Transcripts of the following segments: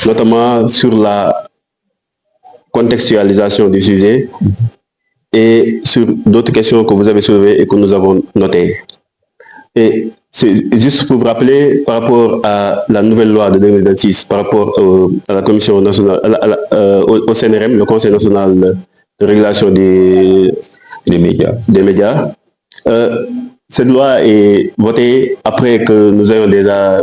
notamment sur la contextualisation du sujet et sur d'autres questions que vous avez soulevées et que nous avons notées. Et c'est juste pour vous rappeler par rapport à la nouvelle loi de 2026, par rapport à la Commission nationale, au CNRM, le Conseil national de régulation des médias. Cette loi est votée après que nous ayons déjà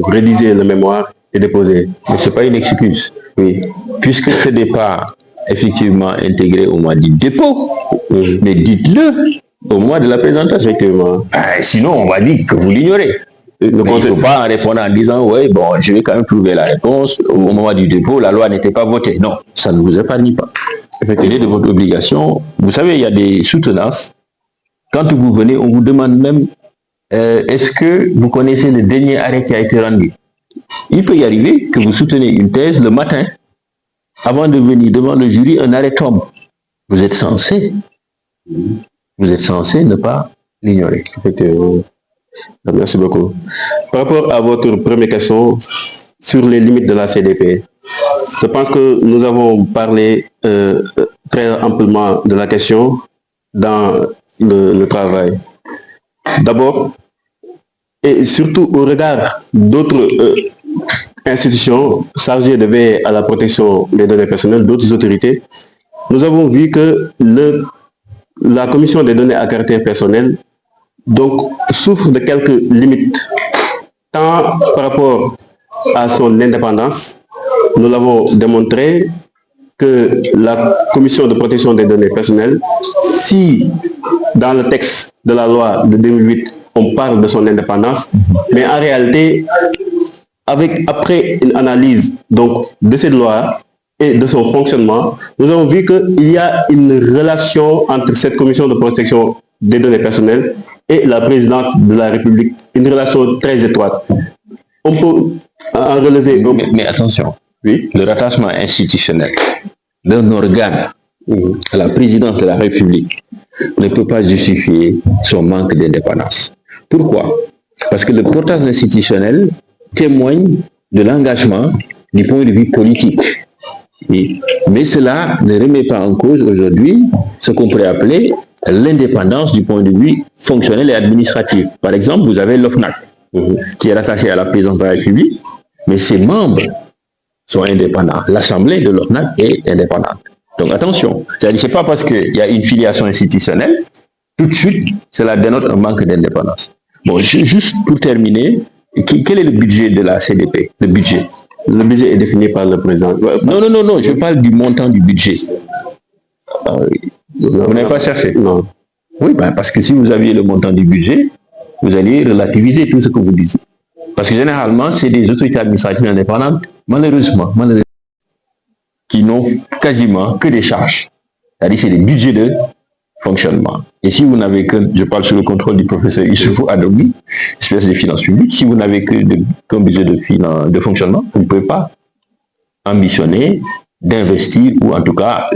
rédigé le mémoire et déposé. Mais ce n'est pas une excuse. Oui. Puisque ce n'est pas effectivement intégré au mois du dépôt, mais dites-le au mois de la présentation. Effectivement. Sinon, on va dire que vous l'ignorez. Il ne faut pas en répondre en disant « Oui, bon, je vais quand même trouver la réponse. Au moment du dépôt, la loi n'était pas votée. » Non, ça ne vous épargne pas. Il est de votre obligation. Vous savez, il y a des soutenances. Quand vous venez, on vous demande même est-ce que vous connaissez le dernier arrêt qui a été rendu? Il peut y arriver que vous soutenez une thèse le matin. Avant de venir devant le jury, un arrêt tombe. Vous êtes censé ne pas l'ignorer. Effectivement. Merci beaucoup. Par rapport à votre première question sur les limites de la CDP, je pense que nous avons parlé très amplement de la question dans le travail. D'abord, et surtout au regard d'autres institutions chargées de veiller à la protection des données personnelles, d'autres autorités, nous avons vu que la Commission des données à caractère personnel donc, souffre de quelques limites, tant par rapport à son indépendance. Nous l'avons démontré que la Commission de protection des données personnelles, si dans le texte de la loi de 2008, on parle de son indépendance, mais en réalité, après une analyse donc, de cette loi et de son fonctionnement, nous avons vu qu'il y a une relation entre cette Commission de protection des données personnelles et la présidence de la République, une relation très étroite. On peut en relever... Mais attention, oui? Le rattachement institutionnel d'un organe à la présidence de la République ne peut pas justifier son manque d'indépendance. Pourquoi? Parce que le portage institutionnel témoigne de l'engagement du point de vue politique. Mais cela ne remet pas en cause aujourd'hui ce qu'on pourrait appeler l'indépendance du point de vue fonctionnel et administratif. Par exemple, vous avez l'OFNAC, qui est rattaché à la présidence de la République, mais ses membres sont indépendants. L'Assemblée de l'OFNAC est indépendante. Donc attention, ce n'est pas parce qu'il y a une filiation institutionnelle, tout de suite, cela dénote un manque d'indépendance. Bon, juste pour terminer, quel est le budget de la CDP? Le budget est défini par le président. Non, je parle du montant du budget. Vous n'avez pas cherché? Non. Oui, parce que si vous aviez le montant du budget, vous alliez relativiser tout ce que vous disiez. Parce que généralement, c'est des autorités administratives indépendantes, malheureusement, qui n'ont quasiment que des charges. C'est-à-dire c'est des budgets de fonctionnement. Et si vous n'avez que, je parle sous le contrôle du professeur Issoufou Adoumi, espèce des finances publiques, si vous n'avez qu'un budget de fonctionnement, vous ne pouvez pas ambitionner d'investir ou en tout cas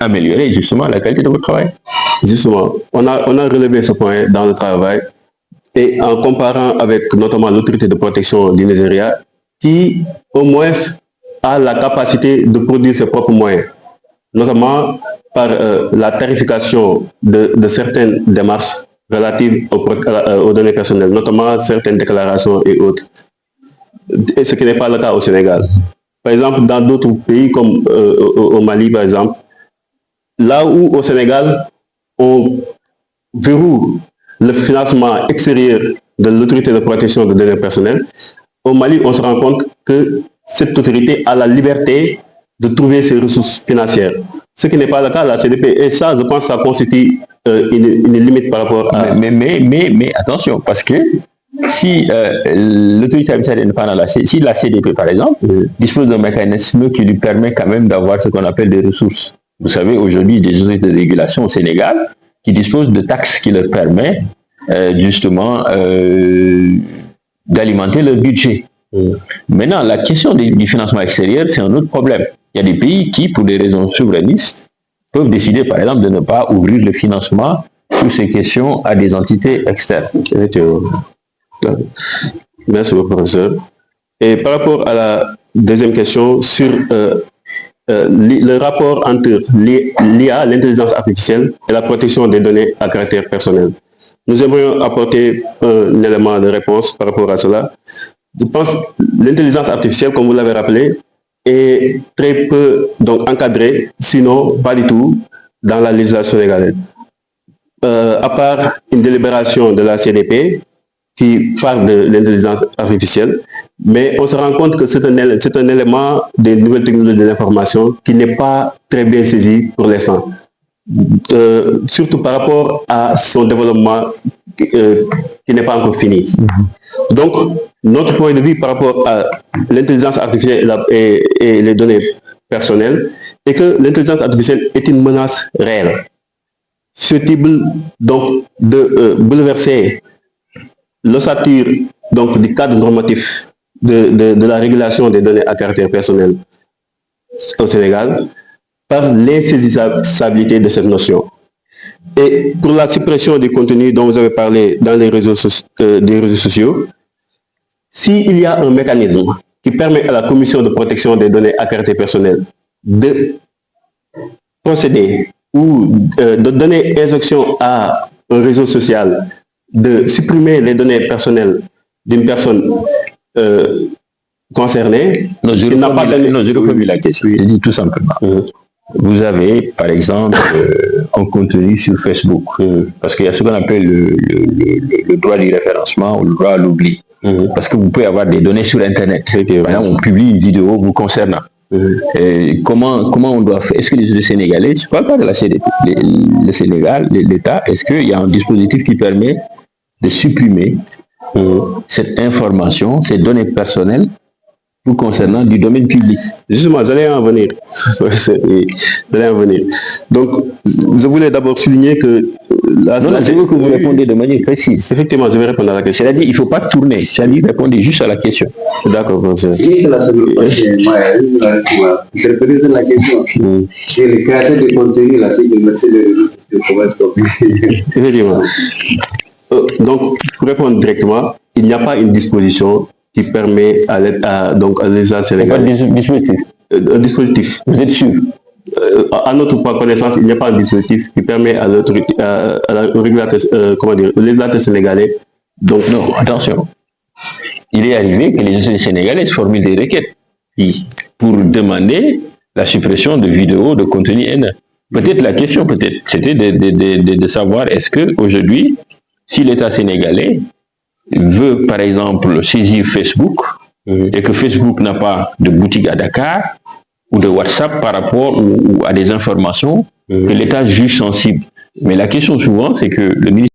améliorer justement la qualité de votre travail. Justement, on a relevé ce point dans le travail et en comparant avec notamment l'autorité de protection du Nigeria qui au moins a la capacité de produire ses propres moyens, notamment par la tarification de certaines démarches relatives aux données personnelles, notamment certaines déclarations et autres. Et ce qui n'est pas le cas au Sénégal. Par exemple, dans d'autres pays comme au Mali, par exemple, là où au Sénégal, on verrouille le financement extérieur de l'autorité de protection des données personnelles, au Mali, on se rend compte que cette autorité a la liberté de trouver ses ressources financières. Ce qui n'est pas le cas de la CDP. Et ça, je pense que ça constitue une limite par rapport à... Mais attention, parce que si l'autorité administrative indépendante, si la CDP par exemple, dispose d'un mécanisme qui lui permet quand même d'avoir ce qu'on appelle des ressources. Vous savez, aujourd'hui, des autorités de régulation au Sénégal qui disposent de taxes qui leur permettent justement d'alimenter leur budget. Maintenant, la question du financement extérieur, c'est un autre problème. Il y a des pays qui, pour des raisons souverainistes, peuvent décider, par exemple, de ne pas ouvrir le financement sur ces questions à des entités externes. Merci beaucoup, professeur. Et par rapport à deuxième question, sur le rapport entre l'IA, l'intelligence artificielle, et la protection des données à caractère personnel. Nous aimerions apporter un élément de réponse par rapport à cela. Je pense que l'intelligence artificielle, comme vous l'avez rappelé, est très peu donc, encadrée, sinon pas du tout, dans la législation sénégalaise. À part une délibération de la CDP qui parle de l'intelligence artificielle, mais on se rend compte que c'est un élément des nouvelles technologies de l'information qui n'est pas très bien saisi pour l'instant. Surtout par rapport à son développement qui n'est pas encore fini. Donc, notre point de vue par rapport à l'intelligence artificielle et les données personnelles est que l'intelligence artificielle est une menace réelle, susceptible donc de bouleverser l'ossature donc du cadre normatif de la régulation des données à caractère personnel au Sénégal par l'insaisissabilité de cette notion. Et pour la suppression des contenus dont vous avez parlé dans les réseaux sociaux, s'il y a un mécanisme qui permet à la Commission de protection des données à caractère personnel de procéder ou de donner instruction à un réseau social de supprimer les données personnelles d'une personne concernée, non, je reformule la question. Je dis tout simplement. Vous avez, par exemple, un contenu sur Facebook, parce qu'il y a ce qu'on appelle le droit du référencement ou le droit à l'oubli. Parce que vous pouvez avoir des données sur Internet. Par exemple, on publie une vidéo vous concernant. Comment on doit faire? Est-ce que les Sénégalais, je ne parle pas de la CDP, le Sénégal, l'État, est-ce qu'il y a un dispositif qui permet de supprimer cette information, ces données personnelles vous concernant du domaine public? Justement, j'allais en venir. Donc, je voulais d'abord souligner que... je veux que vous répondiez de manière précise. Effectivement, je vais répondre à la question. C'est-à-dire, il ne faut pas tourner. C'est-à-dire, répondez juste à la question. D'accord, professeur. Interpréter la question. C'est le créateur de contenu, là, c'est le monsieur de commerce. Effectivement. Donc, pour répondre directement, il n'y a pas une disposition qui permet à l'État sénégalais. Un dispositif. Vous êtes sûr? À notre connaissance, il n'y a pas un dispositif qui permet à l'autorité, à la régulateur, le législateur sénégalais. Donc, non, attention. Il est arrivé que les autorités sénégalaises formulent des requêtes pour demander la suppression de vidéos, de contenu haineux. Peut-être la question, c'était de savoir est-ce qu'aujourd'hui, si l'État sénégalais veut, par exemple, saisir Facebook, et que Facebook n'a pas de boutique à Dakar, ou de WhatsApp par rapport ou à des informations que l'État juge sensibles. Mais la question souvent, c'est que le ministère